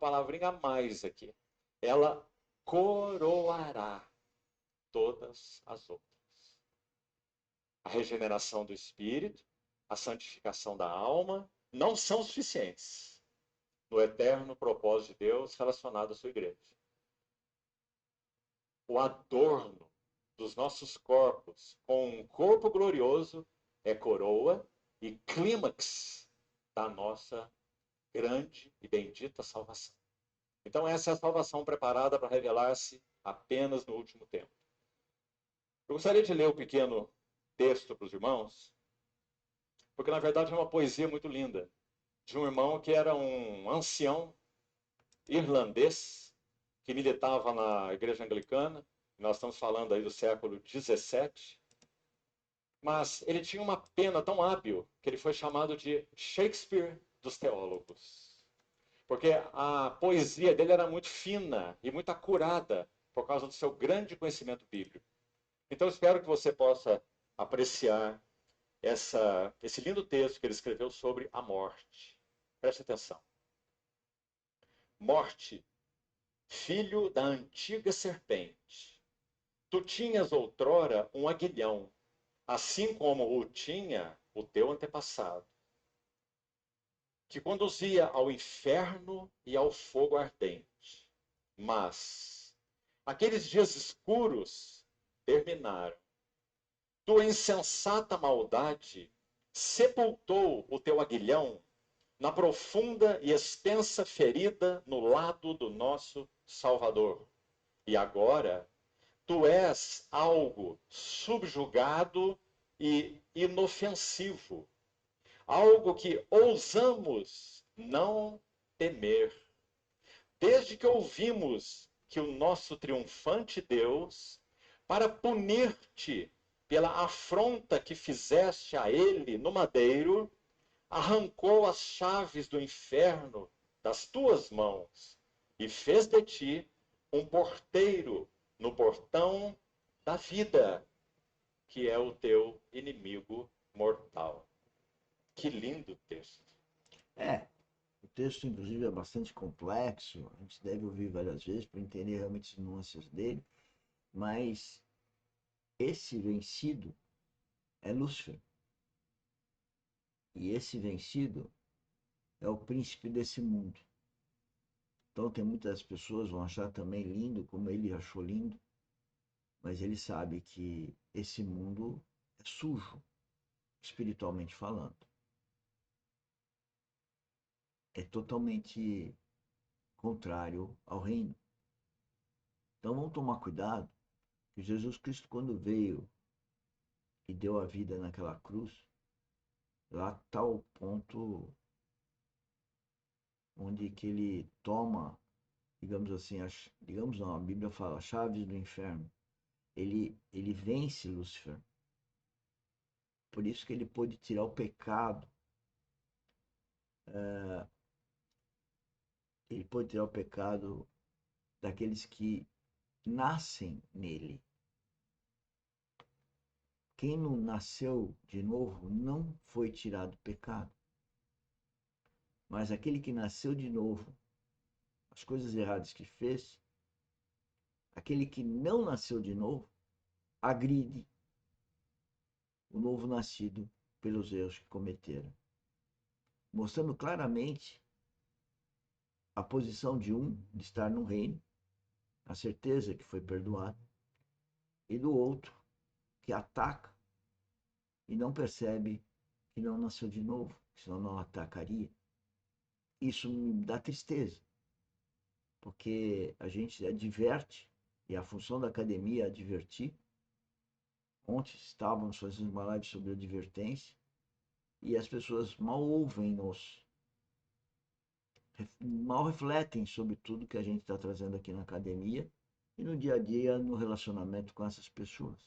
palavrinha a mais aqui. Ela coroará todas as outras. A regeneração do espírito, a santificação da alma, não são suficientes no eterno propósito de Deus relacionado à sua igreja. O adorno dos nossos corpos com um corpo glorioso é coroa e clímax da nossa grande e bendita salvação. Então essa é a salvação preparada para revelar-se apenas no último tempo. Eu gostaria de ler um pequeno texto para os irmãos, porque na verdade é uma poesia muito linda, de um irmão que era um ancião irlandês, que militava na igreja anglicana. Nós estamos falando aí do século XVII. Mas ele tinha uma pena tão hábil que ele foi chamado de Shakespeare dos teólogos. Porque a poesia dele era muito fina e muito acurada por causa do seu grande conhecimento bíblico. Então, espero que você possa apreciar esse lindo texto que ele escreveu sobre a morte. Preste atenção. Morte, filho da antiga serpente, tu tinhas outrora um aguilhão, assim como o tinha o teu antepassado, que conduzia ao inferno e ao fogo ardente. Mas aqueles dias escuros terminaram. Tua insensata maldade sepultou o teu aguilhão na profunda e extensa ferida no lado do nosso Salvador. E agora, tu és algo subjugado e inofensivo, algo que ousamos não temer. Desde que ouvimos que o nosso triunfante Deus, para punir-te pela afronta que fizeste a ele no madeiro, arrancou as chaves do inferno das tuas mãos e fez de ti um porteiro no portão da vida, que é o teu inimigo mortal. Que lindo texto. O texto, inclusive, é bastante complexo, a gente deve ouvir várias vezes para entender realmente as nuances dele, mas esse vencido é Lúcifer. E esse vencido é o príncipe desse mundo. Então tem muitas pessoas que vão achar também lindo, como ele achou lindo, mas ele sabe que esse mundo é sujo, espiritualmente falando. É totalmente contrário ao reino. Então vamos tomar cuidado, que Jesus Cristo, quando veio e deu a vida naquela cruz, lá está o ponto onde que ele toma, digamos assim, digamos não, a Bíblia fala, chaves do inferno. Ele vence Lúcifer. Por isso que ele pôde tirar o pecado. Ele pôde tirar o pecado daqueles que nascem nele. Quem não nasceu de novo não foi tirado do pecado. Mas aquele que nasceu de novo, as coisas erradas que fez, aquele que não nasceu de novo, agride o novo nascido pelos erros que cometeram. Mostrando claramente a posição de um, de estar no reino, a certeza que foi perdoado, e do outro, que ataca e não percebe que não nasceu de novo, senão não atacaria. Isso me dá tristeza, porque a gente adverte, e a função da academia é advertir. Ontem estávamos fazendo uma live sobre advertência, e as pessoas mal ouvem-nos, mal refletem sobre tudo que a gente está trazendo aqui na academia e no dia a dia, no relacionamento com essas pessoas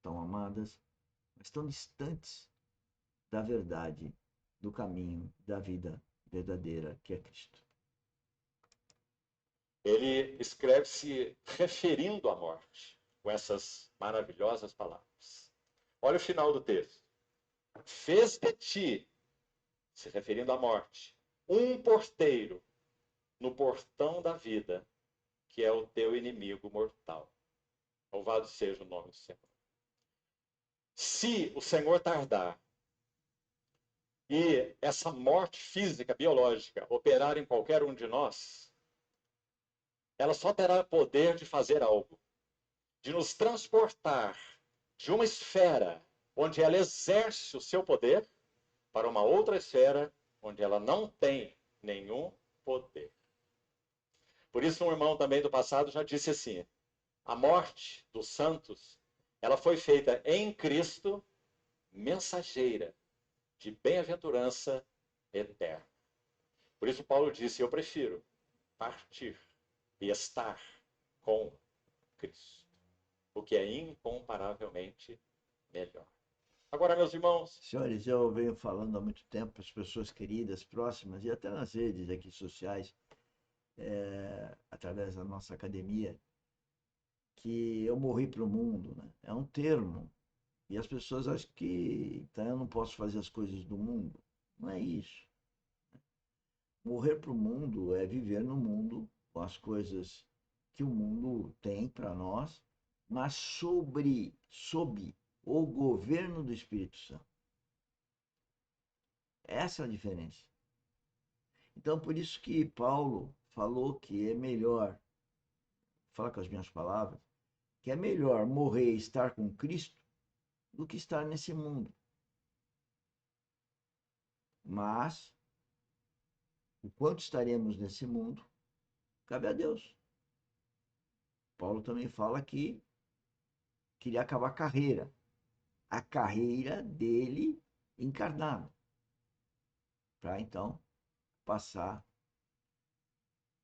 tão amadas, mas tão distantes da verdade, do caminho, da vida verdadeira que é Cristo. Ele escreve se referindo à morte, com essas maravilhosas palavras. Olha o final do texto. Fez de ti, se referindo à morte, um porteiro no portão da vida, que é o teu inimigo mortal. Louvado seja o nome do Senhor. Se o Senhor tardar e essa morte física, biológica, operar em qualquer um de nós, ela só terá poder de fazer algo, de nos transportar de uma esfera onde ela exerce o seu poder para uma outra esfera onde ela não tem nenhum poder. Por isso, um irmão também do passado já disse assim: a morte dos santos, ela foi feita em Cristo, mensageira de bem-aventurança eterna. Por isso Paulo disse: eu prefiro partir e estar com Cristo, o que é incomparavelmente melhor. Agora, meus irmãos... Senhores, eu venho falando há muito tempo para as pessoas queridas, próximas e até nas redes aqui sociais, através da nossa academia, que eu morri para o mundo, né? É um termo. E as pessoas acham que então eu não posso fazer as coisas do mundo. Não é isso. Morrer para o mundo é viver no mundo com as coisas que o mundo tem para nós, mas sob o governo do Espírito Santo. Essa é a diferença. Então, por isso que Paulo falou que é melhor, fala com as minhas palavras, que é melhor morrer e estar com Cristo do que estar nesse mundo. Mas, o quanto estaremos nesse mundo, cabe a Deus. Paulo também fala que queria acabar a carreira dele encarnado, para então passar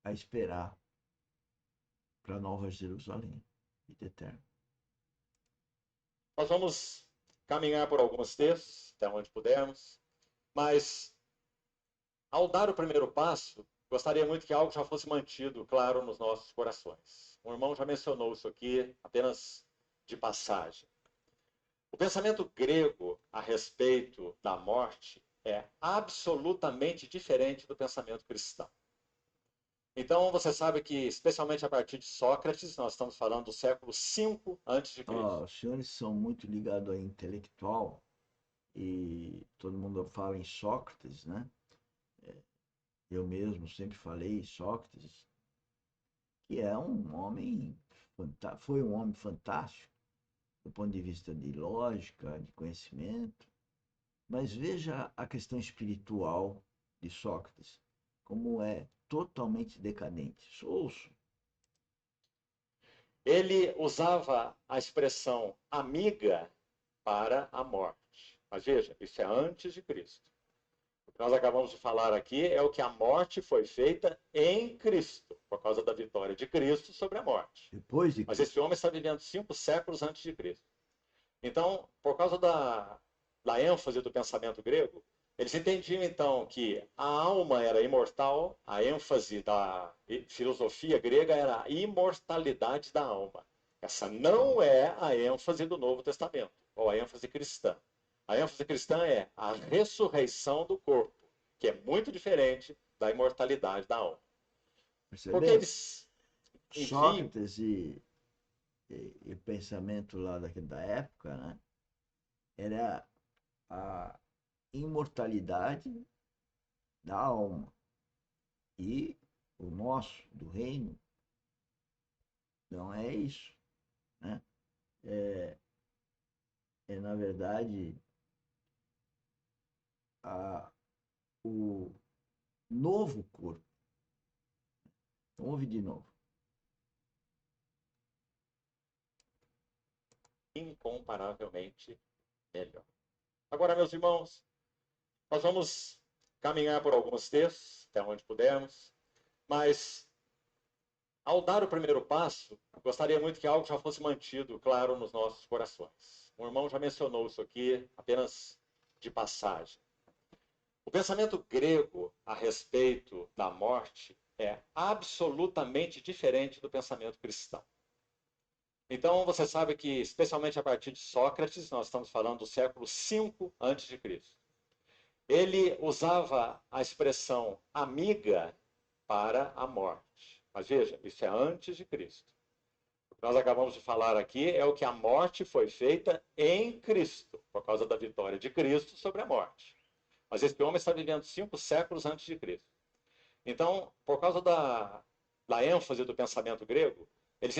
a esperar para a Nova Jerusalém, vida eterna. Nós vamos caminhar por alguns textos, até onde pudermos, mas ao dar o primeiro passo, gostaria muito que algo já fosse mantido claro nos nossos corações. Um irmão já mencionou isso aqui, apenas de passagem. O pensamento grego a respeito da morte é absolutamente diferente do pensamento cristão. Então, você sabe que, especialmente a partir de Sócrates, nós estamos falando do século V a.C. Os senhores são muito ligados a intelectual e todo mundo fala em Sócrates, né? Eu mesmo sempre falei em Sócrates, que é um homem, foi um homem fantástico do ponto de vista de lógica, de conhecimento. Mas veja a questão espiritual de Sócrates, como é totalmente decadente. Ouço. Ele usava a expressão amiga para a morte. Mas veja, isso é antes de Cristo. O que nós acabamos de falar aqui é o que a morte foi feita em Cristo, por causa da vitória de Cristo sobre a morte. Depois de Mas Cristo. esse homem está vivendo 5 séculos antes de Cristo. Então, por causa da ênfase do pensamento grego, eles entendiam então que a alma era imortal, a ênfase da filosofia grega era a imortalidade da alma. Essa não é a ênfase do Novo Testamento, ou a ênfase cristã. A ênfase cristã é a ressurreição do corpo, que é muito diferente da imortalidade da alma. Porque eles enviam... Sócrates e pensamento lá da época, né? Era a imortalidade da alma. E o nosso, do reino, não é isso, né? Na verdade, o novo corpo. Ouve de novo. Incomparavelmente melhor. Agora, meus irmãos, nós vamos caminhar por alguns textos, até onde pudermos, mas ao dar o primeiro passo, gostaria muito que algo já fosse mantido claro nos nossos corações. Um irmão já mencionou isso aqui, apenas de passagem. O pensamento grego a respeito da morte é absolutamente diferente do pensamento cristão. Então, você sabe que, especialmente a partir de Sócrates, nós estamos falando do século V a.C., ele usava a expressão amiga para a morte. Mas veja, isso é antes de Cristo. O que nós acabamos de falar aqui é o que a morte foi feita em Cristo, por causa da vitória de Cristo sobre a morte. Mas esse homem está vivendo 5 séculos antes de Cristo. Então, por causa da ênfase do pensamento grego, eles